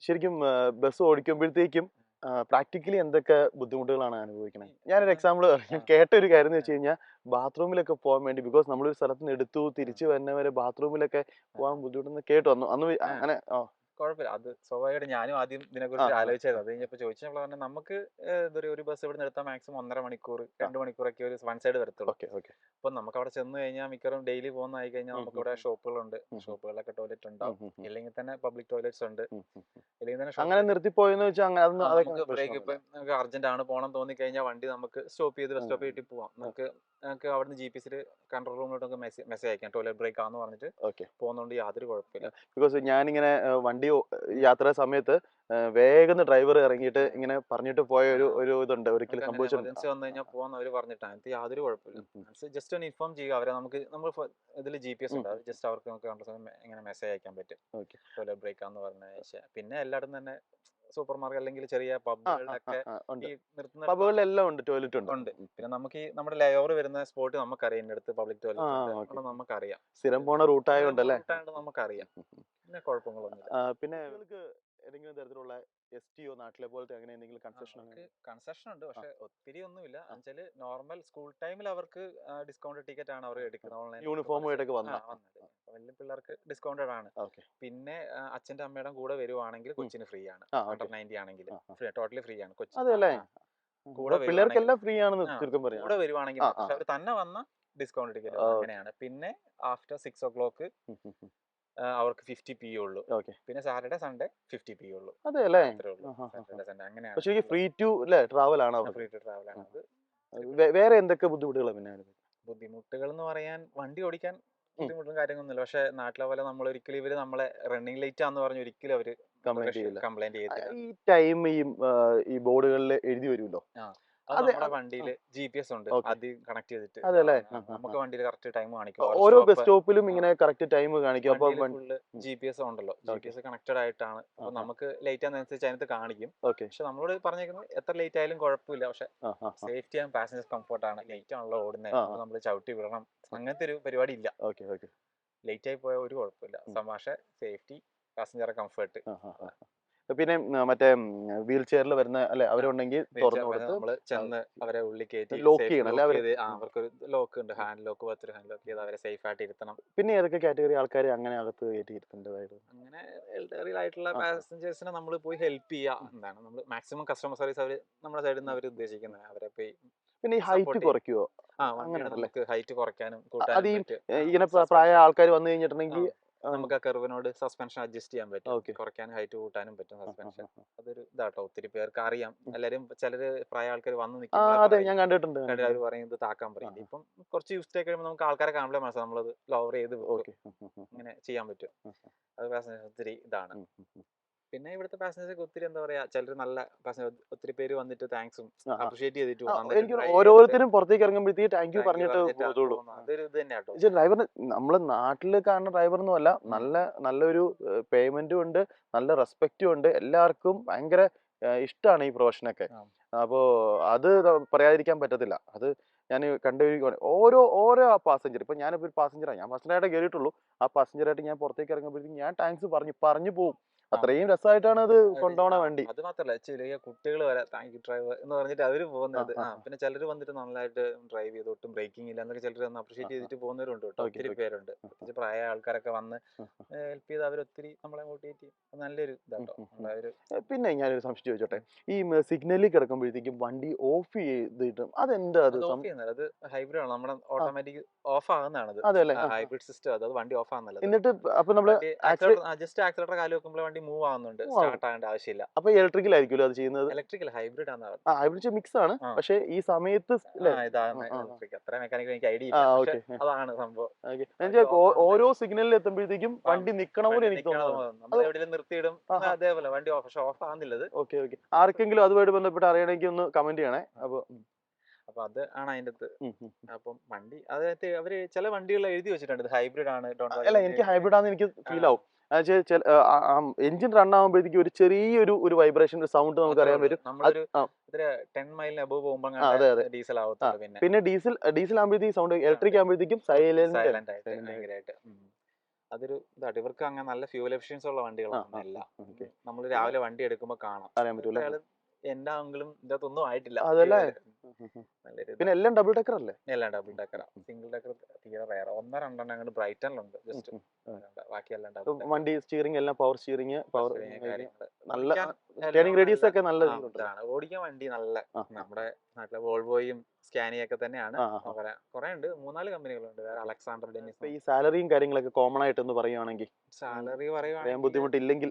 ശരിക്കും bus ഓടിക്കുമ്പോഴത്തേക്കും practically എന്തൊക്കെ ബുദ്ധിമുട്ടുകളാണ് അനുഭവിക്കുന്നത്? ഞാനൊരു എക്സാമ്പിൾ കേട്ട ഒരു കാര്യം എന്ന് വെച്ച് കഴിഞ്ഞാൽ ബാത്റൂമിലൊക്കെ പോകാൻ വേണ്ടി ബിക്കോസ് നമ്മളൊരു സ്ഥലത്ത് നിന്ന് എടുത്തു തിരിച്ചു വരുന്നവരെ ബാത്റൂമിലൊക്കെ പോകാൻ ബുദ്ധിമുട്ടെന്ന് കേട്ടു വന്നു അന്ന് അങ്ങനെ കുഴപ്പമില്ല. അത് സ്വാഭാവികമായിട്ട് ഞാനും ആദ്യം ഇതിനെക്കുറിച്ച് ആലോചിച്ചായിരുന്നു. അത് കഴിഞ്ഞപ്പോൾ ചോദിച്ചപ്പോൾ പറഞ്ഞാൽ നമുക്ക് ഒരു ബസ് ഇവിടെ നിന്ന് എടുത്താൽ മാക്സിമം 1.5 മണിക്കൂർ 2 മണിക്കൂറൊക്കെ ഒരു വൺ സൈഡ് വരത്തുള്ളൂ. അപ്പം നമുക്ക് അവിടെ ചെന്ന് കഴിഞ്ഞാൽ മിക്കവാറും ഡെയിലി പോകുന്നതായി കഴിഞ്ഞാൽ നമുക്ക് ഇവിടെ ഷോപ്പുകളുണ്ട്, ഷോപ്പുകളിലൊക്കെ ടോയ്ലറ്റ് ഉണ്ടാവും, ഇല്ലെങ്കിൽ തന്നെ പബ്ലിക് ടോയ്ലറ്റ്സ് ഉണ്ട്, ഇല്ലെങ്കിൽ തന്നെ അങ്ങനെ നിർത്തിപ്പോയെന്ന് വെച്ചാൽ നമുക്ക് ബ്രേക്ക് ഇപ്പം നമുക്ക് അർജന്റ് ആണ് പോകണം തോന്നി കഴിഞ്ഞാൽ വണ്ടി നമുക്ക് സ്റ്റോപ്പ് ചെയ്ത് ബസ് സ്റ്റോപ്പ് ചെയ്തിട്ട് പോവാം. നമുക്ക് അവിടുന്ന് GPS കൺട്രോൾ റൂമിലോട്ട് നമുക്ക് മെസ്സേജ് അയക്കാം ടോയ്ലറ്റ് ബ്രേക്ക് ആണെന്ന് പറഞ്ഞിട്ട് പോകുന്നതുകൊണ്ട് യാതൊരു കുഴപ്പമില്ല. ബിക്കോസ് ഞാനിങ്ങനെ വണ്ടി യാത്ര സമയത്ത് വേഗം ഡ്രൈവർ ഇറങ്ങിയിട്ട് ഇങ്ങനെ പറഞ്ഞിട്ട് പോയ ഒരു ഇതുണ്ട് ഒരിക്കലും എമർജൻസി വന്നു കഴിഞ്ഞാൽ പോകാൻ അവർ പറഞ്ഞിട്ടാണ്. എനിക്ക് യാതൊരു കുഴപ്പമില്ല. ജസ്റ്റ് ഒന്ന് ഇൻഫോം ചെയ്യുക അവരെ. നമ്മൾ ഇതിൽ GPS ഉണ്ട്, ജസ്റ്റ് അവർക്ക് നമുക്ക് ഇങ്ങനെ മെസ്സേജ് അയക്കാൻ പറ്റും ടോയ്ലറ്റ് ബ്രേക്ക് ആണെന്ന് പറഞ്ഞ. പിന്നെ എല്ലായിടത്തും തന്നെ സൂപ്പർ മാർക്കറ്റ് അല്ലെങ്കിൽ ചെറിയ പബ്ബുകളിലൊക്കെ പബ്ബുകളിലെല്ലാം ഉണ്ട്, ടോയ്ലറ്റ് ഉണ്ട്. പിന്നെ നമുക്ക് നമ്മുടെ ലെയർ വരുന്ന സ്പോട്ട് നമുക്കറിയാം, ഇന്ന അടുത്ത് പബ്ലിക് ടോയ്ലറ്റ് നമുക്കറിയാം. സ്ഥിരം പോണ റൂട്ടായോണ്ടല്ലേ നമുക്കറിയാം. പിന്നെ കുഴപ്പങ്ങളൊന്നുമില്ല. പിന്നെ ഏതെങ്കിലും തരത്തിലുള്ള STO നാട്ടിലെ പോലത്തെ അങ്ങനെ എന്തെങ്കിലും കൺസെഷൻ ഉണ്ട്, പക്ഷെ ഒത്തിരി ഒന്നുമില്ല. എന്നുവെച്ചാല് നോർമൽ സ്കൂൾ ടൈമിൽ അവർക്ക് ഡിസ്കൗണ്ട് ടിക്കറ്റ് ആണ് അവർ എടുക്കുന്നത്. ഓൺലൈൻ യൂണിഫോമായിട്ടൊക്കെ വന്നത് വലിയ പിള്ളേർക്ക് ഡിസ്കൗണ്ടഡ് ആണ്. പിന്നെ അച്ഛന്റെ അമ്മയുടെ കൂടെ വരുവാണെങ്കിൽ കൊച്ചിന് ഫ്രീ ആണ്. അണ്ടർ 90 ആണെങ്കിൽ ടോട്ടലി ഫ്രീ ആണ്. കൂടെ പിള്ളേർക്കെല്ലാം ഫ്രീ ആണെന്ന് ചുരുക്കം പറയാം. കൂടെ വരുവാണെങ്കിൽ അവർ തന്നെ വന്ന ഡിസ്കൗണ്ട് ടിക്കറ്റ് അങ്ങനെയാണ്. പിന്നെ ആഫ്റ്റർ 6 o'clock അവർക്ക് 50 p ഉള്ളൂ. പിന്നെ സാറ്റർഡേ സൺഡേ 50 p ഉള്ളൂ. അതെല്ലേ? അങ്ങനെയാണ്. ഫ്രീ ടു ട്രാവൽ ആണ്. ഫ്രീ ടു ട്രാവൽ ആണ്. വേറെ എന്തൊക്കെ ബുദ്ധിമുട്ടുകൾ? പിന്നെ ബുദ്ധിമുട്ടുകൾ എന്ന് പറയാൻ വണ്ടി ഓടിക്കാൻ ബുദ്ധിമുട്ടും കാര്യങ്ങളൊന്നുമില്ല. പക്ഷെ നാട്ടിലെ പോലെ നമ്മൾ ഒരിക്കലും ഇവര് നമ്മളെ റണ്ണിങ് ലേറ്റ് ആന്ന് പറഞ്ഞ് ഒരിക്കലും അവര് കംപ്ലൈന്റ് ചെയ്യത്തില്ല. ഈ ടൈം ഈ ബോർഡുകളിൽ എഴുതി വരുമല്ലോ, നമ്മുടെ വണ്ടിയിൽ GPS ഉണ്ട്, അത് കണക്ട് ചെയ്തിട്ട് നമുക്ക് വണ്ടിയിൽ കറക്റ്റ് ടൈം കാണിക്കും. ഓരോ ബസ് സ്റ്റോപ്പിലും ഇങ്ങനെ കറക്റ്റ് ടൈം കാണിക്കും. അപ്പൊ ഫുള്ള് GPS ഉണ്ടല്ലോ, GPS കണക്റ്റഡ് ആയിട്ടാണ്. അപ്പൊ നമുക്ക് ലേറ്റ് ആണെന്നനുസരിച്ച് അതിനകത്ത് കാണിക്കും. പക്ഷെ നമ്മളോട് പറഞ്ഞേക്കുന്നത് എത്ര ലേറ്റ് ആയാലും കുഴപ്പമില്ല, പക്ഷെ സേഫ്റ്റി ആൻഡ് പാസഞ്ചർ കംഫർട്ട് ആണ്. ലേറ്റ് ആണല്ലോ ഓടുന്നത്, നമ്മൾ ചവിട്ടി വിടണം, അങ്ങനത്തെ ഒരു പരിപാടി ഇല്ല. ലേറ്റ് ആയി പോയാൽ ഒരു കുഴപ്പമില്ല. പക്ഷെ സേഫ്റ്റി, പാസഞ്ചർ കംഫർട്ട്. പിന്നെ മറ്റേ വീൽ ചെയറിൽ വരുന്ന അല്ലെ അവരുണ്ടെങ്കിൽ നമ്മള് ചെന്ന് അവരെ ഉള്ളിൽ കയറ്റി ലോക്ക് ചെയ്യണം അല്ലെ? അവർക്കൊരു ലോക്ക് ഉണ്ട്, ഹാൻഡ് ലോക്ക് പോലത്തെ ഹാൻഡ് ലോക്ക് ചെയ്ത് അവരെ സേഫ് ആയിട്ട് ഇരുത്തണം. പിന്നെ ഏതൊക്കെ കാറ്റഗറി ആൾക്കാരെ അങ്ങനെ അകത്ത് കയറ്റി ഇരുത്തേണ്ടതായിട്ട്? അങ്ങനെ എൽഡറി ആയിട്ടുള്ള പാസഞ്ചേഴ്സിനെ നമ്മൾ പോയി ഹെൽപ്പ് ചെയ്യുക എന്താണ്. നമ്മൾ മാക്സിമം കസ്റ്റമർ സർവീസ് അവർ നമ്മുടെ സൈഡിൽ നിന്ന് അവർ ഉദ്ദേശിക്കുന്നത്. അവരെ പോയി പിന്നെ ഈ ഹൈറ്റ് കുറയ്ക്കുവോ? നമുക്ക് ഹൈറ്റ് കുറയ്ക്കാനും കൂട്ടാനും ഇങ്ങനെ പ്രായ ആൾക്കാർ വന്നു കഴിഞ്ഞിട്ടുണ്ടെങ്കിൽ നമുക്ക് ആ കർവിനോട് സസ്പെൻഷൻ അഡ്ജസ്റ്റ് ചെയ്യാൻ പറ്റും. കുറയ്ക്കാനും ഹൈറ്റ് കൂട്ടാനും പറ്റും സസ്പെൻഷൻ. അതൊരു ഇതാട്ടോ, ഒത്തിരി പേർക്ക് അറിയാം. എല്ലാരും ചിലര് പ്രായ ആൾക്കാർ വന്ന് നിൽക്കുമ്പോൾ അവർ പറയുന്നത് താക്കാൻ പറയും. ഇപ്പം കുറച്ച് യൂസ് ആയി കഴിയുമ്പോൾ നമുക്ക് ആൾക്കാരെ കാണുമ്പോൾ മനസ്സിലാവും നമ്മളത് ലോവർ ചെയ്ത് ഇങ്ങനെ ചെയ്യാൻ പറ്റും. അത് പാസഞ്ചേഴ്സ് ഒത്തിരി ഇതാണ്. പിന്നെ ഇവിടുത്തെ പാസഞ്ചേഴ്സ് ഒത്തിരി എന്താ പറയാ, ചിലർ നല്ല പാസഞ്ചർ, ഒത്തിരി പേര് വന്നിട്ട് താങ്ക്സും അപ്രീഷിയേറ്റ് ചെയ്തിട്ട് ഓരോരുത്തരും പുറത്തേക്ക് ഇറങ്ങുമ്പോഴത്തേക്ക് താങ്ക് യു പറഞ്ഞിട്ട് അതൊരു ഇത് തന്നെയാട്ടോ. ഡ്രൈവർ നമ്മള് നാട്ടില് കാണുന്ന ഡ്രൈവറൊന്നും അല്ല, നല്ലൊരു പേയ്മെന്റും ഉണ്ട്, നല്ല റെസ്പെക്റ്റും ഉണ്ട്, എല്ലാവർക്കും ഭയങ്കര ഇഷ്ടമാണ് ഈ പ്രൊഫഷനൊക്കെ. അപ്പോ അത് പറയാതിരിക്കാൻ പറ്റത്തില്ല. അത് ഞാൻ ഓരോ പാസഞ്ചർ, ഇപ്പൊ ഞാനിപ്പോ ഒരു പാസഞ്ചറാണ്, ഞാൻ പാസഞ്ചറായിട്ട് കയറിയിട്ടുള്ളൂ. ആ പാസഞ്ചറായിട്ട് ഞാൻ പുറത്തേക്ക് ഇറങ്ങുമ്പോഴത്തേക്കും ഞാൻ താങ്ക്സ് പറഞ്ഞു പോകും. അത്രയും രസമായിട്ടാണ് അത് കൊണ്ടുപോണ വണ്ടി. അത് മാത്രല്ല, ചെറിയ കുട്ടികൾ വരെ താങ്ക് യു ഡ്രൈവർ എന്ന് പറഞ്ഞിട്ട് അവര് പോകുന്നത്. പിന്നെ ചിലർ വന്നിട്ട് നന്നായിട്ട് ഡ്രൈവ് ചെയ്ത് ഒട്ടും ബ്രേക്കിംഗ് ഇല്ല എന്നൊക്കെ ചിലർ അപ്രീഷിയേറ്റ് ചെയ്തിട്ട് പോകുന്നവരുണ്ട് കേട്ടോ. ഒത്തിരി പേരുണ്ട്. പ്രത്യേകിച്ച് പ്രായ ആൾക്കാരൊക്കെ വന്ന് ഹെൽപ്പ് ചെയ്ത് അവരൊത്തിരി നമ്മളെ മോട്ടിവേറ്റ് ചെയ്യും. നല്ലൊരു ഇതാട്ടോ. പിന്നെ ഞാനൊരു സംശയം ചോദിച്ചോട്ടെ, ഈ സിഗ്നലിൽ കിടക്കുമ്പോഴത്തേക്കും വണ്ടി ഓഫ് ചെയ്തിട്ട് അതെന്താ? അത് ഹൈബ്രിഡ് ആണ്, നമ്മുടെ ഓട്ടോമാറ്റിക് ഓഫ് ആകുന്നതാണ്. ഹൈബ്രിഡ് സിസ്റ്റം, അത് വണ്ടി ഓഫ് ആകുന്നത്. എന്നിട്ട് അപ്പൊ നമ്മള് ജസ്റ്റ് ആക്സിലേറ്റർ കാല് വെക്കുമ്പോൾ വണ്ടി മൂവ് ആവുന്നുണ്ട്, സ്റ്റാർട്ട് ആകേണ്ട ആവശ്യമില്ല. അപ്പൊ ഇലക്ട്രിക്കൽ ആയിരിക്കുമല്ലോ അത് ചെയ്യുന്നത്? ഇലക്ട്രിക്കൽ, ഹൈബ്രിഡ് ആണ്. ഹൈബ്രിഡ് മിക്സ് ആണ്, പക്ഷെ ഈ സമയത്ത് അത്ര മെക്കാനിക്കൽ എനിക്ക് ഐഡിയ ഇല്ല. അതാണ് സംഭവം. ഓരോ സിഗ്നലിൽ എത്തുമ്പോഴത്തേക്കും വണ്ടി നിക്കണ പോലെ എനിക്ക് തോന്നുന്നു. എവിടെയും നിർത്തിയിടും അതേപോലെ വണ്ടി ഓഫ് ആകുന്നില്ലത്. ആർക്കെങ്കിലും അതുമായിട്ട് ബന്ധപ്പെട്ട് അറിയണമെങ്കിൽ ഒന്ന് കമന്റ് ചെയ്യണേ. അപ്പൊ അത് ആണ് അതിന്റെ അകത്ത്. അപ്പം വണ്ടി അതായത് അവര് ചില വണ്ടികൾ എഴുതി വെച്ചിട്ടുണ്ട് ഹൈബ്രിഡ് ആണ്. അല്ല, എനിക്ക് ഹൈബ്രിഡ് ആണെന്ന് എനിക്ക് ഫീൽ ആവും. എഞ്ചിൻ റൺ ആകുമ്പോഴത്തേക്കും ഒരു ചെറിയൊരു വൈബ്രേഷൻ സൗണ്ട് നമുക്ക് അറിയാൻ പറ്റും. 10 മൈലിന് അബവ് പോകുമ്പോൾ ഡീസൽ ആവത്തുള്ളൂ. പിന്നെ ഡീസൽ ആകുമ്പോഴത്തേക്കും സൗണ്ട്, ഇലക്ട്രിക് ആകുമ്പോഴത്തേക്കും സൈലന്റ് ആയിട്ട് ഭയങ്കരമായിട്ട്. അതൊരു ഇതായിട്ട് ഇവർക്ക് അങ്ങനെ നല്ല ഫ്യൂൽ എഫിഷ്യൻസി ഉള്ള വണ്ടികളാണ് എല്ലാം. നമ്മൾ രാവിലെ വണ്ടി എടുക്കുമ്പോൾ കാണാം അറിയാൻ പറ്റൂല. എന്റെ ആണെങ്കിലും ഇതിന്റെ അകത്തൊന്നും ആയിട്ടില്ല. അതല്ലേ നല്ലൊരു പിന്നെ എല്ലാം ഡബിൾ ഡെക്കർ അല്ലേ? എല്ലാം ഡബിൾ ഡെക്കറാ. സിംഗിൾ ഡെക്കർ തീരെ റയർ. 1-2 അങ്ങോട്ട് ബ്രൈറ്റണിലുണ്ട് ജസ്റ്റ്. ബാക്കിയെല്ലാം ഡബിൾ ഡെക്കർ. വണ്ടി സ്റ്റിയറിംഗ് എല്ലാം പവർ സ്റ്റിയറിംഗ്, പവർ കാര്യങ്ങള് നല്ല സ്റ്റേറിംഗ് റേഡിയസ് ഒക്കെ നല്ല ഇതാണ്. ഓടിക്കാൻ വണ്ടി നല്ല നമ്മുടെ നാട്ടിലെ വോൾവോയും സ്കാനിയൊക്കെ തന്നെയാണ്. കുറെ ഉണ്ട്, 3-4 കമ്പനികളുണ്ട്. വേറെ അലക്സാണ്ടർ ഡെന്നിസ്. ഈ സാലറിയും കാര്യങ്ങളൊക്കെ കോമൺ ആയിട്ട് ഒന്ന് പറയുവാണെങ്കിൽ, സാലറി പറയുവാണെങ്കിൽ ബുദ്ധിമുട്ടില്ലെങ്കിൽ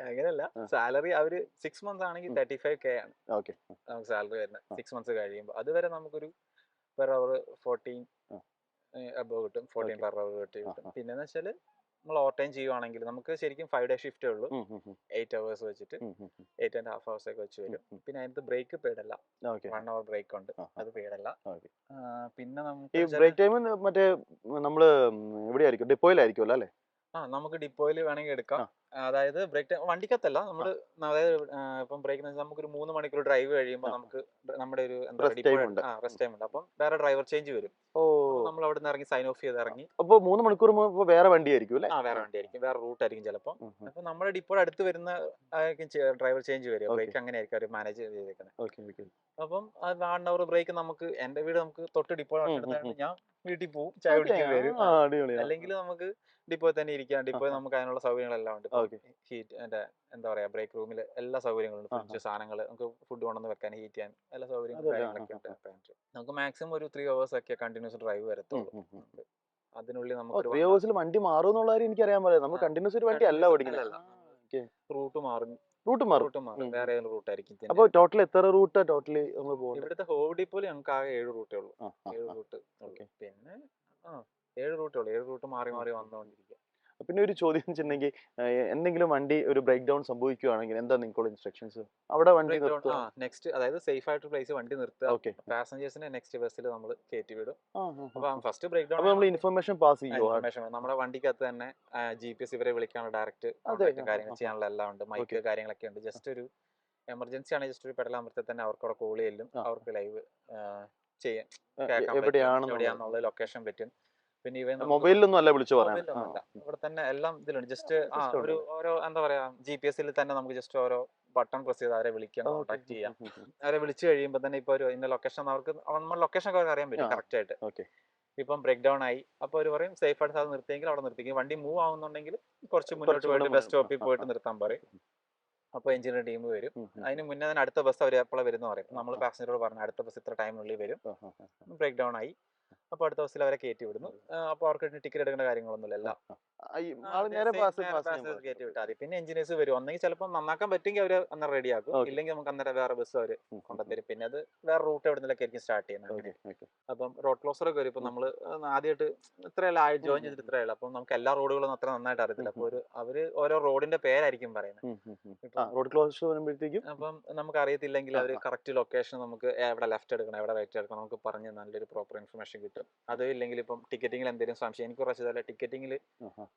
അങ്ങനെയല്ല. സാലറി അവര് 6 months ആണെങ്കിൽ 35K ആണ് ഓക്കെ നമുക്ക് സാലറി വരുന്നത്. 6 months കഴിയുമ്പോൾ അതുവരെ നമുക്കൊരു പെർ അവർ 14 അബവ് കിട്ടും. 14 പെർ അവർ കിട്ടും. പിന്നെന്ന് വെച്ചാല് നമ്മൾ ഓവർ ടൈം ചെയ്യുവാണെങ്കിൽ നമുക്ക് ശരിക്കും 5 day ഷിഫ്റ്റേ ഉള്ളൂ. 8 hours വെച്ചിട്ട് 8.5 hours ഒക്കെ വെച്ച് വരും. പിന്നെ അതിനകത്ത് ബ്രേക്ക് പെയ്ഡല്ല. 1 hour ബ്രേക്ക് ഉണ്ട്, അത് പെയ്ഡല്ല. പിന്നെ നമുക്ക് ബ്രേക്ക് ടൈം മറ്റേ നമ്മള് എവിടെയായിരിക്കും, ഡിപ്പോയിലായിരിക്കുമല്ലോ അല്ലേ? നമുക്ക് ഡിപ്പോയിൽ വേണമെങ്കിൽ എടുക്കാം. അതായത് ബ്രേക്ക് ടൈം വണ്ടിക്കത്തല്ല, നമ്മള് അതായത് ഇപ്പം ബ്രേക്ക് നമുക്കൊരു 3 മണിക്കൂർ ഡ്രൈവ് കഴിയുമ്പോൾ നമുക്ക് നമ്മുടെ ഒരു റെസ്റ്റ് ടൈം ഉണ്ട്. അപ്പം വേറെ ഡ്രൈവർ ചേഞ്ച് വരും. നമ്മൾ അവിടെ നിന്ന് ഇറങ്ങി സൈൻ ഓഫ് ചെയ്ത് ഇറങ്ങി. അപ്പൊ 3 മണിക്കൂർ വേറെ വണ്ടി ആയിരിക്കും അല്ലേ? വേറെ വണ്ടി ആയിരിക്കും, വേറെ റൂട്ട് ആയിരിക്കും ചിലപ്പോൾ. അപ്പൊ നമ്മുടെ ഡിപ്പോൾ അടുത്ത് വരുന്ന ഡ്രൈവർ ചേഞ്ച് വരും. ബ്രേക്ക് അങ്ങനെ ആയിരിക്കും അവർ മാനേജ് ചെയ്തേക്കുന്നത്. അപ്പം 1 hour ബ്രേക്ക് നമുക്ക്, എന്റെ വീട് നമുക്ക് തൊട്ട് ഡിപ്പോൾ ഞാൻ വീട്ടിൽ പോകും, ചായ കുടിക്കാൻ വരും. അല്ലെങ്കിൽ നമുക്ക് ഡിപ്പോ തന്നെ ഇരിക്കാം. ഡിപ്പോ നമുക്ക് അതിനുള്ള സൗകര്യങ്ങളെല്ലാം ഉണ്ട്. ഹീറ്റ് എന്താ പറയാ, ബ്രേക്ക് റൂമിൽ എല്ലാ സൗകര്യങ്ങളും, ഫ്രിഡ്ജ്, സാധനങ്ങൾ, നമുക്ക് ഫുഡ് കൊണ്ടുവന്ന് വെക്കാൻ, ഹീറ്റ് ചെയ്യാൻ എല്ലാ സൗകര്യങ്ങളും കാര്യങ്ങളൊക്കെ ഉണ്ട്. നമുക്ക് മാക്സിമം ഒരു 3 hours ഒക്കെ കണ്ടിന്യൂസ് ഡ്രൈവ് വരത്തുള്ളൂ. അതിനുള്ളിൽ നമുക്ക് 3 hours വണ്ടി മാറും എന്നുള്ള കാര്യം എനിക്ക് അറിയാൻ പറയാം. നമ്മൾ കണ്ടിന്യൂസ് ഒരു വണ്ടി അല്ല ഓടിക്കുന്നത്. റൂട്ട് മാറും. വേറെ റൂട്ട് ആയിരിക്കും. അപ്പൊ ടോട്ടൽ എത്ര റൂട്ട് ടോട്ടലി നമ്മൾ പോകുന്നത്? ഇവിടുത്തെ ഹോവ് ഡിപ്പോയിൽ ഞങ്ങൾക്ക് ആകെ 7 റൂട്ടേ ഉള്ളൂ. 7 റൂട്ട്. പിന്നെ 7 റൂട്ടേ ഉള്ളൂ. 7 റൂട്ട് മാറി മാറി വന്നുകൊണ്ടിരിക്കുക. പിന്നെ ഒരു ചോദ്യം വെച്ചിട്ടുണ്ടെങ്കിൽ, എന്തെങ്കിലും വണ്ടി ഒരു ബ്രേക്ക് ഡൗൺ സംഭവിക്കുകയാണെങ്കിൽ എന്താ നിങ്ങളുടെ ഇൻസ്ട്രക്ഷൻസ്? അവിടെ വണ്ടി നെക്സ്റ്റ്, അതായത് സേഫ് ആയിട്ട് പ്ലേസ് വണ്ടി നിർത്തുക. പാസഞ്ചേഴ്സിനെ നെക്സ്റ്റ് ബസ്സിൽ നമ്മൾ കയറ്റി വിടും. അപ്പൊ ഫസ്റ്റ് ബ്രേക്ക് ഡൗൺ നമ്മൾ ഇൻഫർമേഷൻ പാസ് ചെയ്യുമോ? നമ്മുടെ വണ്ടിക്കകത്ത് തന്നെ GPS ഇവരെ വിളിക്കാനുള്ള ഡയറക്റ്റ് കാര്യങ്ങൾ ചെയ്യാനുള്ള എല്ലാം ഉണ്ട്. മൈക്ക് കാര്യങ്ങളൊക്കെ ഉണ്ട്. ജസ്റ്റ് ഒരു എമർജൻസി ആണെങ്കിൽ ജസ്റ്റ് ഒരു പെടൽ അമർത്തി തന്നെ അവർക്ക് അവിടെ കോൾ ചെയ്യലും അവർക്ക് ലൈവ് ചെയ്യാൻ, എവിടെയാണെന്നുള്ള ലൊക്കേഷൻ പറ്റും. പിന്നെ ഇവ മൊബൈലിലൊന്നും അല്ല വിളിച്ചു പറയാൻ, ഇവിടെ തന്നെ എല്ലാം ഇതിലുണ്ട്. ജസ്റ്റ് ഓരോ എന്താ പറയാ, GPS തന്നെ നമുക്ക് ജസ്റ്റ് ഓരോ ബട്ടൺ പ്രസ് ചെയ്ത് അവരെ വിളിക്കാം, കോൺടാക്ട് ചെയ്യാം. അവരെ വിളിച്ചു കഴിയുമ്പോൾ തന്നെ ഇപ്പൊ ഒരു ഇന്ന ലൊക്കേഷൻ അവർക്ക് ലൊക്കേഷൻ ഒക്കെ അറിയാൻ പറ്റും കറക്റ്റ് ആയിട്ട്. ഇപ്പം ബ്രേക്ക് ഡൗൺ ആയി, അപ്പൊ അവർ പറയും സേഫ് ആയിട്ട് അത് നിർത്തിയെങ്കിൽ അവിടെ നിർത്തിക്കും. വണ്ടി മൂവ് ആവുന്നുണ്ടെങ്കിൽ കുറച്ച് മുന്നോട്ട് പോയിട്ട് ബസ് സ്റ്റോപ്പിൽ പോയിട്ട് നിർത്താൻ പറയും. അപ്പൊ എഞ്ചിനീയർ ടീം വരും. അതിന് മുന്നേ തന്നെ അടുത്ത ബസ് അവർ എപ്പോഴാണ് വരുന്ന പറയും. നമ്മൾ പാസഞ്ചറോട് പറഞ്ഞു അടുത്ത ബസ് ഇത്ര ടൈമിനുള്ളിൽ വരും. ബ്രേക്ക് ഡൗൺ ആയി, അപ്പൊ അടുത്ത ബസ്സിൽ അവരെ കയറ്റി വിടുന്നു. അപ്പൊ അവർക്ക് ടിക്കറ്റ് എടുക്കേണ്ട കാര്യങ്ങളൊന്നുമില്ല. കയറ്റി വിട്ടാൽ മതി. പിന്നെ എഞ്ചിനീയേഴ്സ് വരും. ഒന്നെങ്കിൽ ചിലപ്പോൾ നന്നാക്കാൻ പറ്റുമെങ്കിൽ അവര് അന്നേരം റെഡി ആക്കും. ഇല്ലെങ്കിൽ നമുക്ക് അന്നേരം വേറെ ബസ് അവര് കൊണ്ടുതരും. പിന്നെ അത് വേറെ റൂട്ട് എവിടെ നിന്നൊക്കെ ആയിരിക്കും സ്റ്റാർട്ട് ചെയ്യുന്നത്. അപ്പം റോഡ് ക്ലോസർ ഒക്കെ വരും. ഇപ്പൊ നമ്മള് ആദ്യമായിട്ട് ഇത്രയല്ല ജോയിൻ ചെയ്തിട്ട് ഇത്രയല്ല. അപ്പം നമുക്ക് എല്ലാ റോഡുകളും അത്ര നന്നായിട്ട് അറിയത്തില്ല. അപ്പൊ അവര് ഓരോ റോഡിന്റെ പേരായിരിക്കും പറയുന്നത്. റോഡ് ക്ലോസ് വരുമ്പോഴത്തേക്കും അപ്പം നമുക്ക് അറിയത്തില്ലെങ്കിൽ അവർ കറക്റ്റ് ലൊക്കേഷൻ നമുക്ക് എവിടെ ലെഫ്റ്റ് എടുക്കണം, എവിടെ റൈറ്റ് എടുക്കണം നമുക്ക് പറഞ്ഞ് നല്ലൊരു പ്രോപ്പർ ഇൻഫർമേഷൻ കിട്ടും. അത് ഇല്ലെങ്കിൽ ഇപ്പം ടിക്കറ്റിംഗിൽ എന്തെങ്കിലും സംശയം, എനിക്ക് കുറച്ച് ടിക്കറ്റിംഗിൽ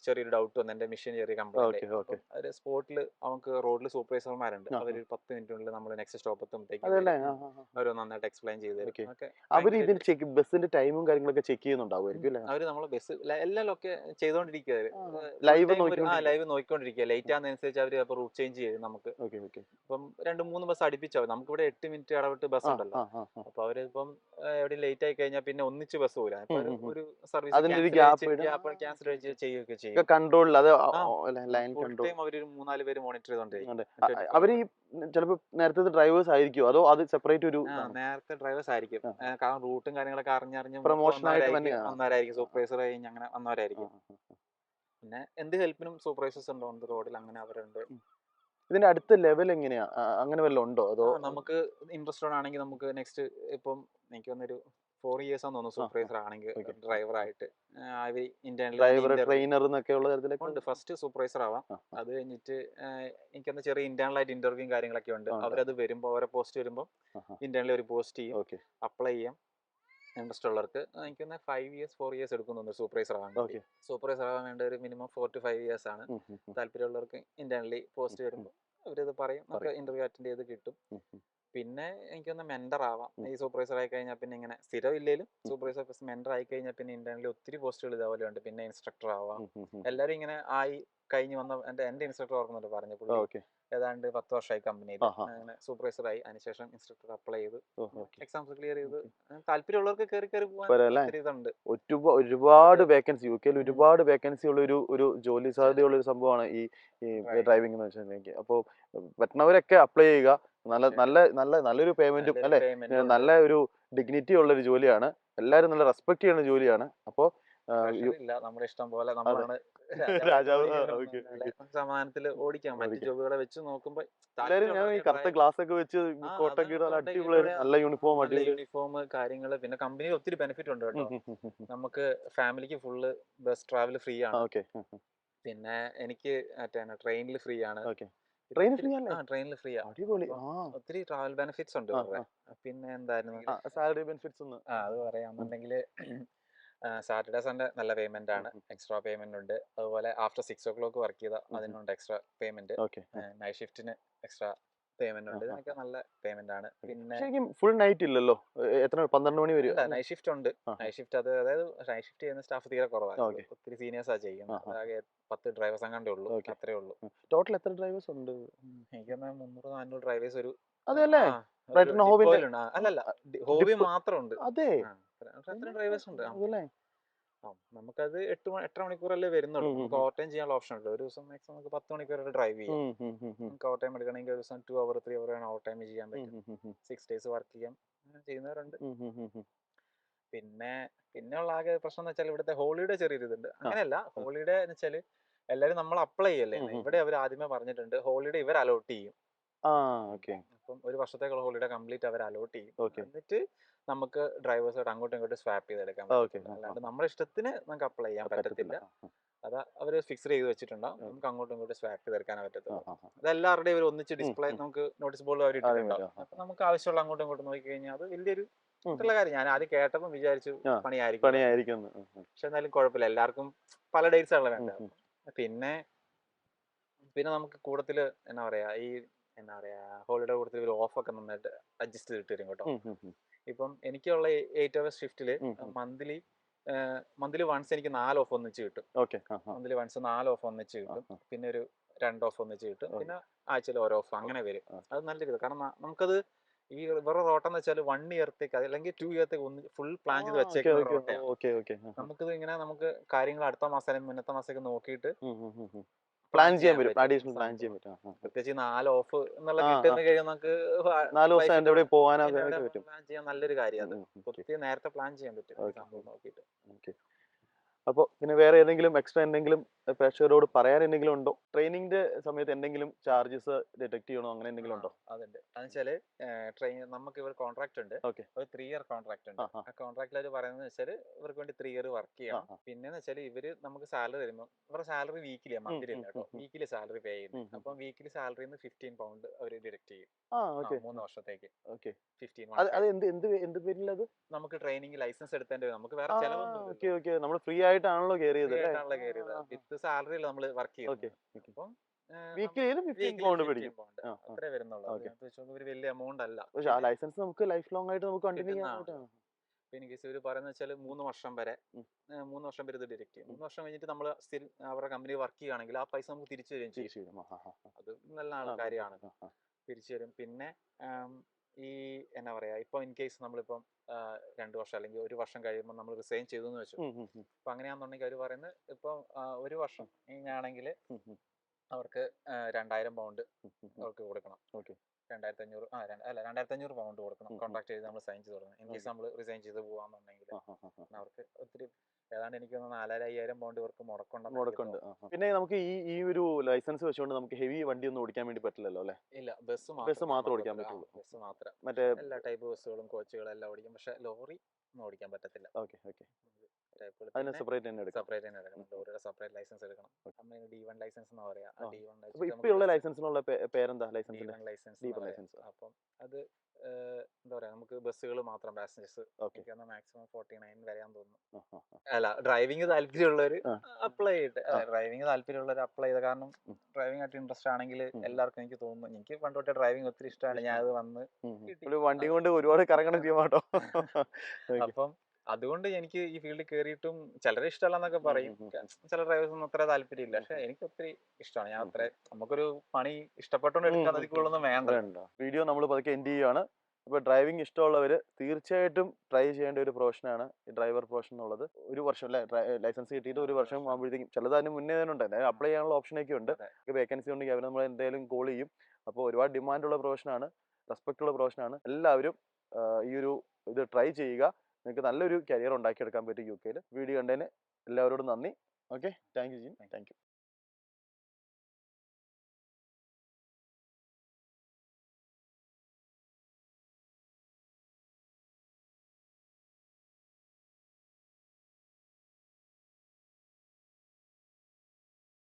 ചെറിയൊരു ഡൗട്ട് വന്നു, എന്റെ മെഷീൻ ചെറിയ കംപ്ലൈന്റ്. അവര് സ്പോട്ടിൽ നമുക്ക് റോഡിൽ സൂപ്പർവൈസർമാരുണ്ട്. അവർ 10 മിനിറ്റിനുള്ളിൽ നമ്മൾ നെക്സ്റ്റ് സ്റ്റോപ്പ് എത്തുമ്പോഴത്തേക്കും അവർ നന്നായിട്ട് എക്സ്പ്ലെയിൻ ചെയ്ത് തരും. അവർ ഇതിന് ബസ്സിന്റെ ടൈമും കാര്യങ്ങളൊക്കെ ചെക്ക് ചെയ്യുന്നുണ്ടാവുമായിരിക്കും. അവര് നമ്മളെ ബസ് എല്ലാം ചെയ്തോണ്ടിരിക്കുക, ലൈവ് നോക്കിക്കൊണ്ടിരിക്കുക. ലേറ്റ് ആകുന്നതനുസരിച്ച് അവര് അപ്പൊ റൂട്ട് ചേഞ്ച് ചെയ്യും നമുക്ക്. ഇപ്പം 2-3 ബസ് അടുപ്പിച്ചാവും. നമുക്കിവിടെ 8 മിനിറ്റ് ഇടവിട്ട് ബസ് ഉണ്ടല്ലോ. അപ്പൊ അവരിപ്പം എവിടെ ലേറ്റ് ആയി കഴിഞ്ഞാൽ പിന്നെ ഒന്നിച്ച് ബസ് പോരാ. ഒരു സർവീസ് ക്യാൻസൽ ചെയ്യുകയൊക്കെ ചെയ്യും. കൺട്രോളിൽ അവര് 3-4 പേര് മോണിറ്റർ ചെയ്തോണ്ടിരിക്കും. അവര് ചിലപ്പോ നേരത്തെ ഡ്രൈവേഴ്സ് ആയിരിക്കും, അതോ അത് സെപ്പറേറ്റ് ഒരു നേരത്തെ ഡ്രൈവേഴ്സ് ആയിരിക്കും. കാരണം റൂട്ടും കാര്യങ്ങളൊക്കെ അറിഞ്ഞറിഞ്ഞ് പ്രൊമോഷൻ വന്നവരായിരിക്കും, സൂപ്പർവൈസർ കഴിഞ്ഞ് അങ്ങനെ വന്നവരായിരിക്കും. പിന്നെ എന്ത് ഹെൽപ്പിനും സൂപ്പർവൈസേഴ്സ് ഉണ്ടോ റോഡിൽ, അങ്ങനെ അവരുണ്ട്. ഇതിന്റെ അടുത്ത ലെവൽ എങ്ങനെയാ, അങ്ങനെ വല്ലതും ഉണ്ടോ? അതോ നമുക്ക് ഇൻട്രസ്റ്റഡ് ആണെങ്കിൽ നമുക്ക് നെക്സ്റ്റ് ഇപ്പം എനിക്ക് വന്നൊരു 4 years ആണെന്ന് തോന്നുന്നു സൂപ്പർവൈസർ ആണെങ്കിൽ, ഡ്രൈവർ ആയിട്ട്. ട്രെയിനർ എന്നൊക്കെ ഉള്ള തരത്തിലൊക്കെ ഫസ്റ്റ് സൂപ്പർവൈസർ ആവാം. അത് കഴിഞ്ഞിട്ട് എനിക്കൊന്ന് ചെറിയ ഇന്റേണൽ ആയിട്ട് ഇന്റർവ്യൂ കാര്യങ്ങളൊക്കെ ഉണ്ട്. അവരത് വരുമ്പോൾ ഓരോ പോസ്റ്റ് വരുമ്പോൾ ഇന്റേണലി ഒരു പോസ്റ്റ് ചെയ്യും, അപ്ലൈ ചെയ്യാം. ഇൻട്രസ്റ്റ് ഉള്ളവർക്ക് എനിക്കൊന്ന് 4 years എടുക്കുന്നുണ്ട് സൂപ്പർവൈസർ ആവാൻ. സൂപ്പർവൈസർ ആവാൻ വേണ്ട ഒരു മിനിമം 4 to 5 years ആണ്. താല്പര്യമുള്ളവർക്ക് ഇന്റേണലി പോസ്റ്റ് വരുമ്പോൾ അവരത് പറയും, നമുക്ക് ഇന്റർവ്യൂ അറ്റൻഡ് ചെയ്ത് കിട്ടും. പിന്നെ എനിക്കൊന്ന് മെന്റർ ആവാം. ഈ സൂപ്പർവൈസർ ആയി കഴിഞ്ഞാൽ പിന്നെ ഇങ്ങനെ സ്ഥിരം ഇല്ലേലും സൂപ്പർവൈസർ മെന്റർ ആയി കഴിഞ്ഞാൽ പിന്നെ ഇന്റേണലി ഒത്തിരി പോസ്റ്റുകൾ ഇതേപോലെ ഉണ്ട്. പിന്നെ ഇൻസ്ട്രക്ടർ ആവാം. എല്ലാരും ഇങ്ങനെ ആയി കഴിഞ്ഞ് വന്ന എന്റെ ഇൻസ്ട്രക്ടർ ഓർക്കുന്നുണ്ട് പറഞ്ഞു, പുള്ളി ഏതാണ്ട് 10 വർഷമായി കമ്പനിയിൽ അങ്ങനെ സൂപ്പർവൈസർ ആയി. അതിനുശേഷം ഇൻസ്ട്രക്ടർ അപ്ലൈ ചെയ്ത് എക്സാംസ് ക്ലിയർ ചെയ്ത് താല്പര്യമുള്ളവർക്ക് കയറി പോകാൻ ഇതുണ്ട്. ഒരുപാട് വേക്കൻസി യുകെയിൽ ഒരുപാട് വേക്കൻസി ഉള്ള ഒരു ജോലി സാധ്യതയുള്ള ഒരു സംഭവമാണ് ഈ ഡ്രൈവിംഗ് എന്ന് വെച്ചിട്ടുണ്ടെങ്കിൽ. അപ്പോൾ പറ്റുന്നവരൊക്കെ അപ്ലൈ ചെയ്യുക. നല്ലൊരു പേയ്മെന്റും അല്ലെ, നല്ല ഒരു ഡിഗ്നിറ്റി ഉള്ള ഒരു ജോലിയാണ്. എല്ലാവരും നല്ല റെസ്പെക്ട് ചെയ്യുന്ന ജോലിയാണ്. അപ്പോൾ നമ്മുടെ ഇഷ്ടം പോലെ നമ്മളാണ് രാജാവ്. സമാനത്തിൽ ഓടിക്കാം. മറ്റു ജോബുകളെ വെച്ച് നോക്കുമ്പോൾ ഞാൻ ഈ കറുത്ത ഗ്ലാസ് ഒക്കെ വെച്ച് കോട്ടൊക്കെ അടിപൊളി നല്ല യൂണിഫോം കാര്യങ്ങള്. പിന്നെ കമ്പനിയിൽ ഒത്തിരി ബെനിഫിറ്റ് ഉണ്ട് കേട്ടോ. നമുക്ക് ഫാമിലിക്ക് ഫുള്ള് ബസ് ട്രാവൽ ഫ്രീ ആണ്. പിന്നെ എനിക്ക് ട്രെയിനിൽ ഫ്രീ ആണ്. ട്രെയിനിൽ ഫ്രീ ആണ്. ഒത്തിരി ട്രാവൽ ബെനിഫിറ്റ്സ് ഉണ്ട്. പിന്നെ എന്തായിരുന്നു സാലറി ബെനിഫിറ്റ്സ് അത് പറയാന്നുണ്ടെങ്കിൽ സാറ്റർഡേ സൺഡേ നല്ല പേയ്മെന്റ് ആണ്. എക്സ്ട്രാ പേയ്മെന്റ് ഉണ്ട്. അതുപോലെ ആഫ്റ്റർ 6 o'clock വർക്ക് ചെയ്താൽ അതിനുണ്ട് എക്സ്ട്രാ പേയ്മെന്റ്. നൈറ്റ് ഷിഫ്റ്റിന് എക്സ്ട്രാ പേയ്മെന്റ് ഉണ്ട്. ഇതിനൊക്കെ നല്ല പേയ്മെന്റ് ആണ്. പിന്നെ ഫുൾ നൈറ്റ് ഇല്ലല്ലോ. എത്ര 12 മണി വരെ നൈറ്റ് ഷിഫ്റ്റ് ഉണ്ട്. നൈറ്റ് ഷിഫ്റ്റ് അതായത് നൈറ്റ് ഷിഫ്റ്റ് ചെയ്യുന്ന സ്റ്റാഫ് തീരെ കുറവാണ്. ഒത്തിരി സീനിയേഴ്സാ ചെയ്യുന്നത്. ആകെ 10 ഡ്രൈവേഴ്സ് അങ്ങാണ്ടേ ഉള്ളൂ. അത്രേ ഉള്ളൂ. ടോട്ടൽ എത്ര ഡ്രൈവേഴ്സ് ഉണ്ട്? എനിക്ക് 300-400 ഡ്രൈവേഴ്സ് ഒരു അല്ലല്ല ഹോബി മാത്രമുണ്ട്. അതെ, അത്ര ഡ്രൈവേഴ്സ് ഉണ്ട്. നമുക്കത് 8 മണിക്കൂറല്ലേ വരുന്നുള്ളൂ. നമുക്ക് ഓവർ ടൈം ചെയ്യാനുള്ള ഓപ്ഷൻ ഉണ്ട്. ഒരു ദിവസം മാക്സിമം നമുക്ക് 10 മണിക്കൂർ വരെ ഡ്രൈവ് ചെയ്യാം. നമുക്ക് ഓവർ ടൈം എടുക്കണമെങ്കിൽ ഒരു ദിവസം 2 hour 3 hour ആണ് ഓവർ ടൈം ചെയ്യാൻ പറ്റും. 6 days വർക്ക് ചെയ്യാം ചെയ്യുന്നവരുണ്ട്. പിന്നെ ഉള്ള ആകെ പ്രശ്നം എന്ന് വെച്ചാൽ ഇവിടുത്തെ ഹോളിഡേ ചെറിയൊരു ഇതുണ്ട്. അങ്ങനെയല്ല, ഹോളിഡേ എന്ന് വെച്ചാൽ എല്ലാവരും നമ്മൾ അപ്ലൈ ചെയ്യല്ലേ. ഇവിടെ അവർ ആദ്യമേ പറഞ്ഞിട്ടുണ്ട് ഹോളിഡേ ഇവർ അലോട്ട് ചെയ്യും. അപ്പം ഒരു വർഷത്തേക്കുള്ള ഹോളിഡേ കംപ്ലീറ്റ് അവർ അലോട്ട് ചെയ്യും. എന്നിട്ട് നമുക്ക് ഡ്രൈവേഴ്സായിട്ട് അങ്ങോട്ടും ഇങ്ങോട്ടും സ്വാപ്പ് ചെയ്തെടുക്കാൻ പറ്റും. അല്ലാണ്ട് നമ്മുടെ ഇഷ്ടത്തിന് നമുക്ക് അപ്ലൈ ചെയ്യാൻ പറ്റത്തില്ല. അത് അവർ ഫിക്സ് ചെയ്ത് വെച്ചിട്ടുണ്ടാവും. നമുക്ക് അങ്ങോട്ടും ഇങ്ങോട്ടും സ്വാപ്പ് ചെയ്തെടുക്കാനേ പറ്റത്തുള്ളൂ. അതെല്ലാവരുടെയും ഒരു ഒന്നിച്ച് ഡിസ്പ്ലേ നമുക്ക് നോട്ടീസ് ബോർഡിൽ അവർ ഇട്ടിട്ടുണ്ടാവും. അപ്പൊ നമുക്ക് ആവശ്യമുള്ള അങ്ങോട്ടും ഇങ്ങോട്ടും നോക്കി കഴിഞ്ഞാൽ അത് വലിയൊരു ഇഷ്ടമുള്ള കാര്യം. ഞാൻ ആദ്യം കേട്ടപ്പോൾ വിചാരിച്ചു പണിയായിരിക്കും. പക്ഷെ എന്നാലും കുഴപ്പമില്ല. എല്ലാവർക്കും പല ഡേറ്റ്സ് ആണല്ലോ വേണ്ടത്. പിന്നെ നമുക്ക് കൂട്ടത്തില് എന്താ പറയാ ഹോളിഡേ കൂട്ടത്തിൽ ഒരു ഓഫ് ഒക്കെ നന്നായിട്ട് അഡ്ജസ്റ്റ് ചെയ്തിട്ട് തരും കേട്ടോ. ഇപ്പം എനിക്കുള്ള 8 hours ഷിഫ്റ്റില് മന്ത്ലി വൺസ് എനിക്ക് 4 ഓഫ് ഒന്നിച്ച് കിട്ടും. മന്ത്ലി വൺസ് 4 ഓഫ് ഒന്നിച്ച് കിട്ടും. പിന്നെ ഒരു 2 ഓഫ് ഒന്നിച്ച് കിട്ടും. പിന്നെ ആഴ്ചയിൽ ഓരോ ഓഫ് അങ്ങനെ വരും. അത് നല്ലൊരു ഇത്. കാരണം നമുക്കത് ഈ വേറെ റോട്ടെന്ന് വെച്ചാൽ 1 ഇയർത്തേക്ക് അല്ലെങ്കിൽ 2 ഇയർത്തേക്ക് ഫുൾ പ്ലാൻ ചെയ്ത് വെച്ചേക്കുന്ന റോട്ടയാണ്. നമുക്കിത് ഇങ്ങനെ നമുക്ക് കാര്യങ്ങൾ അടുത്ത മാസം അല്ലെങ്കിൽ മുന്നത്തെ മാസത്തേക്ക് നോക്കിയിട്ട് പ്ലാൻ ചെയ്യാൻ പറ്റും. അഡീഷണൽ പ്ലാൻ ചെയ്യാൻ പറ്റും. പ്രത്യേകിച്ച് 4 ഓഫ് എന്നുള്ള കിട്ടുന്ന കഴിയും നമുക്ക് 4 ദിവസം പോകാനോ പ്ലാൻ ചെയ്യാൻ നല്ലൊരു കാര്യം. അത് ഒത്തിരി നേരത്തെ പ്ലാൻ ചെയ്യാൻ പറ്റും നോക്കിയിട്ട്. അപ്പോൾ പിന്നെ വേറെ ഏതെങ്കിലും എക്സ്ട്രാ എന്തെങ്കിലും പ്രേക്ഷകരോട് പറയാൻ എന്തെങ്കിലും ഉണ്ടോ? ട്രെയിനിങ്ങിന്റെ സമയത്ത് എന്തെങ്കിലും ചാർജസ് ഡിറ്റക്ട് ചെയ്യണോ, അങ്ങനെ എന്തെങ്കിലും ഉണ്ടോ? അതുണ്ട്. അതെന്നുവെച്ചാല് നമുക്ക് ഇവിടെ കോൺട്രാക്ട് ഉണ്ട്. ഒരു 3 year കോൺട്രാക്ട് ഉണ്ട്. ആ കോൺട്രാക്റ്റിൽ അവർ പറയുന്നത് വെച്ചാൽ ഇവർക്ക് വേണ്ടി 3 year വർക്ക് ചെയ്യണം. പിന്നെന്ന് വെച്ചാൽ ഇവര് നമുക്ക് സാലറി തരുമ്പോൾ ഇവരുടെ സാലറി വീക്കിലി മന്ത്ലി അല്ല കേട്ടോ, വീക്കിലി സാലറി പേ ചെയ്യുന്നു. അപ്പം വീക്കിലി സാലറിന്ന് 15 pound അവർ ഡിഡക്ട് ചെയ്യും 3 വർഷത്തേക്ക്. 15 നമുക്ക് ട്രെയിനിങ് ലൈസൻസ് എടുത്തേണ്ടി വരും. നമുക്ക് വേറെ ചെലവൊന്നും നമ്മൾ ഫ്രീ ആയിട്ടാണല്ലോ കയറിയത്. വിത്ത് സാലറി നമ്മൾ വർക്ക് ചെയ്യുന്നത്. അപ്പം അത്രേ വരുന്നുള്ളൂ. ഒരു വലിയ എമൗണ്ട് അല്ല. ലൈസൻസ് നമുക്ക് ലൈഫ് ലോങ് ആയിട്ട് നമുക്ക് കണ്ടിന്യൂ ചെയ്യാൻ. ഇവര് പറയുന്നത് വെച്ചാൽ 3 വർഷം വരെ ഇത് ഡിഡക്ട് ചെയ്യും. 3 വർഷം കഴിഞ്ഞിട്ട് നമ്മൾ അവരുടെ കമ്പനി വർക്ക് ചെയ്യുകയാണെങ്കിൽ ആ പൈസ നമുക്ക് തിരിച്ചു തരും ചെയ്യും. അത് നല്ല കാര്യമാണ്, തിരിച്ചു തരും. പിന്നെ ഈ എന്നാ പറയാ, ഇപ്പൊ ഇൻ കേസ് നമ്മളിപ്പം 2 വർഷം അല്ലെങ്കിൽ 1 വർഷം കഴിയുമ്പോൾ നമ്മൾ റിസൈൻ ചെയ്തു എന്ന് വെച്ചു. അപ്പൊ അങ്ങനെയാണെന്നുണ്ടെങ്കിൽ അവർ പറയുന്നത് ഇപ്പൊ 1 വർഷം ആണെങ്കിൽ അവർക്ക് 2000 pound അവർക്ക് കൊടുക്കണം. 2500 pound കൊടുക്കണം. കോൺട്രാക്ട് ചെയ്ത് നമ്മൾ സൈൻ ചെയ്ത് കൊടുക്കണം. ഇൻ കേസ് നമ്മൾ റിസൈൻ ചെയ്ത് പോവാന്നുണ്ടെങ്കിൽ അവർക്ക് ഒത്തിരി ഏതാണ്ട് എനിക്ക് 4,500 pound ഇവർക്ക് മുടക്കുണ്ട്. പിന്നെ നമുക്ക് ഈ ഒരു ലൈസൻസ് വെച്ചുകൊണ്ട് നമുക്ക് ഹെവി വണ്ടി ഒന്നും ഓടിക്കാൻ വേണ്ടി പറ്റില്ലല്ലോ അല്ലേ? ഇല്ല, ബസ് മാത്രം ഓടിക്കാൻ പറ്റുള്ളൂ. ബസ് മാത്രം. മറ്റേ എല്ലാ ടൈപ്പ് ബസ്സുകളും കോച്ചുകളും എല്ലാം ഓടിക്കും. പക്ഷെ ലോറി ഒന്നും ഓടിക്കാൻ പറ്റത്തില്ല. ടൈപ്പുകൾ അതിന് പിന്നെ സെപ്പറേറ്റ് തന്നെ എടുക്കാം. സെപ്പറേറ്റ് തന്നെ എടുക്കണം. ലോറിയുടെ സെപ്പറേറ്റ് ലൈസൻസ് എടുക്കണം. നമ്മൾ D1 ലൈസൻസ് എന്ന് പറയാ. ആ ആ. D1 അപ്പൊ വെച്ചിട്ട് ഇപ്പൊ ഉള്ള നമുക്ക് ലൈസൻസിനുള്ള പേരെന്താ ലൈസൻസിന്റെ? D1 ലൈസൻസ് എന്ന് ഡീപർ പറയാം. ലൈസൻസ്. അപ്പം അത് എന്താ പറയാ, നമുക്ക് ബസ്സുകൾ മാത്രം പാസഞ്ചേഴ്സ് ഓക്കെ. എനിക്ക് മാക്സിമം 49 വരെയാന്ന് തോന്നുന്നു. ആ, ആ, അല്ല, ഡ്രൈവിംഗ് താല്പര്യമുള്ളവർ ആ. അപ്ലൈ ചെയ്തിട്ട്, ആ. ഡ്രൈവിംഗ് താല്പര്യമുള്ളവർ അപ്ലൈ ചെയ്ത്. കാരണം ഉം. ഡ്രൈവിംഗ് ആയിട്ട് ഇൻട്രസ്റ്റ് ആണെങ്കിൽ ഉം. എല്ലാവർക്കും എനിക്ക് തോന്നുന്നു, എനിക്ക് പണ്ട് തൊട്ടേ ഡ്രൈവിംഗ് ഒത്തിരി ഇഷ്ടമാണ്. ഞാൻ അത് വന്ന് കിട്ടി. ഒരു വണ്ടി കൊണ്ട് ഒരുപാട് കറങ്ങണം ചെയ്യുമാട്ടോ. അപ്പം അതുകൊണ്ട് എനിക്ക് ഈ ഫീൽഡിൽ കയറിയിട്ടും ചിലരെ ഇഷ്ടമല്ലെന്നൊക്കെ പറയും. ചില ഡ്രൈവേഴ്സൊന്നും അത്ര താല്പര്യമില്ല. പക്ഷെ എനിക്ക് ഒത്തിരി ഇഷ്ടമാണ്. ഞാൻ അത്ര നമുക്കൊരു പണി ഇഷ്ടപ്പെട്ടോണ്ട് എടുക്കാൻ അതിക്കുള്ളൊന്നും വേണ്ട. വീഡിയോ നമ്മൾ പതുക്കെ എൻഡ് ചെയ്യുകയാണ്. ഇപ്പോൾ ഡ്രൈവിംഗ് ഇഷ്ടമുള്ളവർ തീർച്ചയായിട്ടും ട്രൈ ചെയ്യേണ്ട ഒരു പ്രൊഫഷനാണ് ഈ ഡ്രൈവർ പ്രൊഫഷൻ എന്നുള്ളത്. ഒരു വർഷം അല്ലേ ലൈസൻസ് കിട്ടിയിട്ട് ഒരു വർഷം ആകുമ്പോഴത്തേക്കും, ചിലത് അതിന് മുന്നേ തന്നെ ഉണ്ട്, അപ്ലൈ ചെയ്യാനുള്ള ഓപ്ഷനൊക്കെ ഉണ്ട്. വേക്കൻസി ഉണ്ടെങ്കിൽ അവർ നമ്മൾ എന്തായാലും കോൾ ചെയ്യും. അപ്പോൾ ഒരുപാട് ഡിമാൻഡുള്ള പ്രൊഫഷനാണ്, റെസ്പെക്ട് ഉള്ള പ്രൊഫഷനാണ്. എല്ലാവരും ഈ ഒരു ഇത് ട്രൈ ചെയ്യുക. നിങ്ങൾക്ക് നല്ലൊരു കരിയർ ഉണ്ടാക്കിയെടുക്കാൻ പറ്റും UK യിൽ. വീഡിയോ കണ്ടതിന് എല്ലാവരോടും നന്ദി. ഓക്കെ, താങ്ക് യു ജിൻ, താങ്ക് യു.